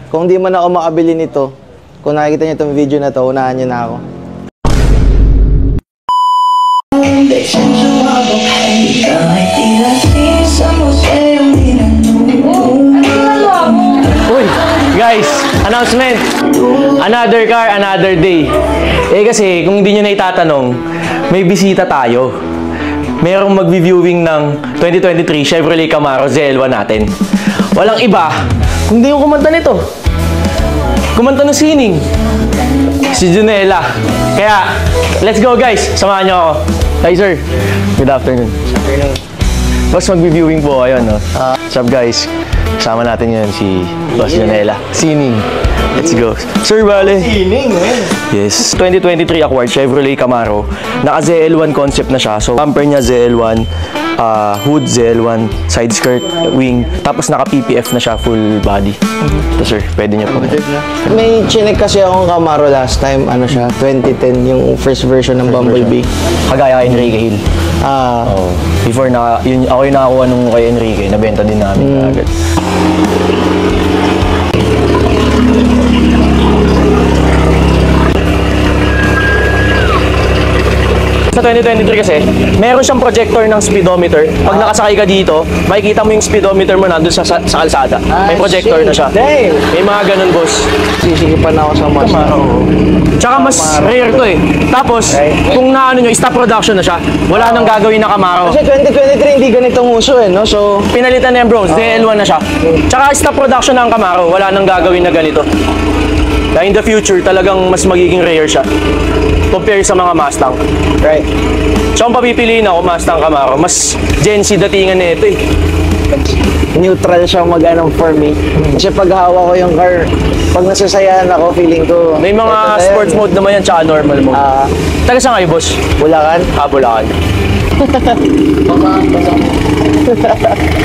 Kung di man ako makabili nito, kung nakikita niyo itong video na to, unahan niyo na ako. Uy, guys, announcement. Another car, another day. Eh kasi, kung hindi nyo na itatanong, may bisita tayo. Merong mag-viewing ng 2023 Chevrolet Camaro ZL1 natin. Walang iba, kundi yung kumanta nito. Kumanta ng sining. Si Junela. Kaya, let's go guys. Samahan nyo ako. Hi sir. Good afternoon. Boss, mag-viewing po kayo, no? What's up guys? Kasama natin yun si Boss Junela. Sining. Let's go. Sir, bale. Sining, eh. Yes. 2023 acquired Chevrolet Camaro. Naka ZL1 concept na siya. So, bumper niya ZL1, hood ZL1, side skirt, wing. Tapos naka PPF na siya, full body. So, sir, pwede niyo po. May chinek kasi akong Camaro last time, ano siya, 2010, yung first version ng Bumblebee. Kagaya kay Enrique Hill. Oh. Before, ako yung nakakuha nung kay Enrique, nabenta din namin agad. Sa 2023 kasi, meron siyang projector ng speedometer. Pag nakasakay ka dito, makikita mo yung speedometer mo nandun sa kalsada. May projector na siya. Damn. May mga ganun, boss. Sisigipan na ako sa Camaro. Tsaka mas rare to eh. Tapos, kung naano nyo, stop production na siya. Wala nang gagawin na Camaro. Kasi 2023 hindi ganitong uso eh, no? So, Pinalitan na yan, bro. ZL1 na siya. Tsaka stop production ng Camaro. Wala nang gagawin na ganito. Kaya in the future, talagang mas magiging rare siya. Compare sa mga Mustang. right. So, kung papipiliin ako, Mustang Camaro, mas Gen Z datingan na ito eh. Neutral siya mag-anong for me. Kasi pag hawak ko yung car, pag nasasayahan ako, feeling ko... May mga sports mode naman yan, tsaka normal mode. Taga saan kayo, boss? Bulacan? Bulacan.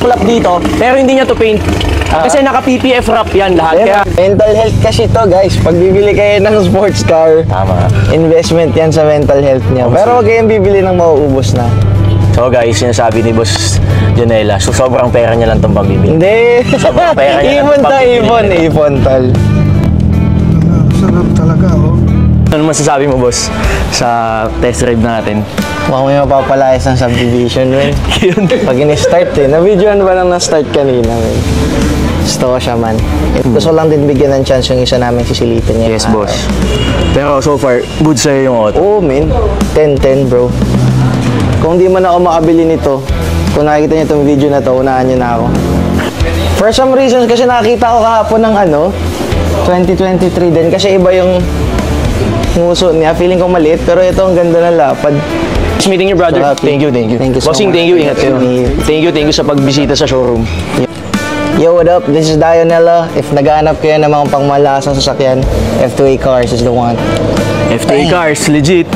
Pulap dito, pero hindi niya to paint. Kasi naka-PPF wrap yan lahat. Yeah, Kaya, mental health kasi to guys. Pag bibili kayo ng sports car, tama. Investment yan sa mental health niya. Pero huwag kayong bibili ng mauubos na. So guys, sinasabi ni Boss Junela, so sobrang pera niya lang itong pambibili. Hindi. Sobrang pera niya lang Ipon tol. Sarap talaga, oh. Ano masasabi mo, boss, sa test drive natin? Mukhang may mapapalayas ng subdivision, man. Pag in-start eh. Na-videoan ba lang na-start kanina, man? Gusto ko siya, man. Gusto lang din bigyan ng chance yung isa namin sisilipin niya. Yes, boss. Pero so far, good sa'yo yung auto. Oo, man. 10-10, bro. Kung di man ako makabili nito, kung nakikita niyo itong video na to, unahan niyo na ako. For some reasons, kasi nakakita ko kahapon ng 2023 din. Kasi iba yung nguso niya. Feeling ko maliit, pero ito ang ganda ng lapad. Nice meeting you, brother. Thank you. Thank you so Bossing, much. thank you. Ingat kayo. Thank you sa pagbisita sa showroom. Yo, what up? This is Dionella. If naghahanap kayo ng mga pangmalasang sasakyan, F2A Cars is the one. F2A Cars, legit.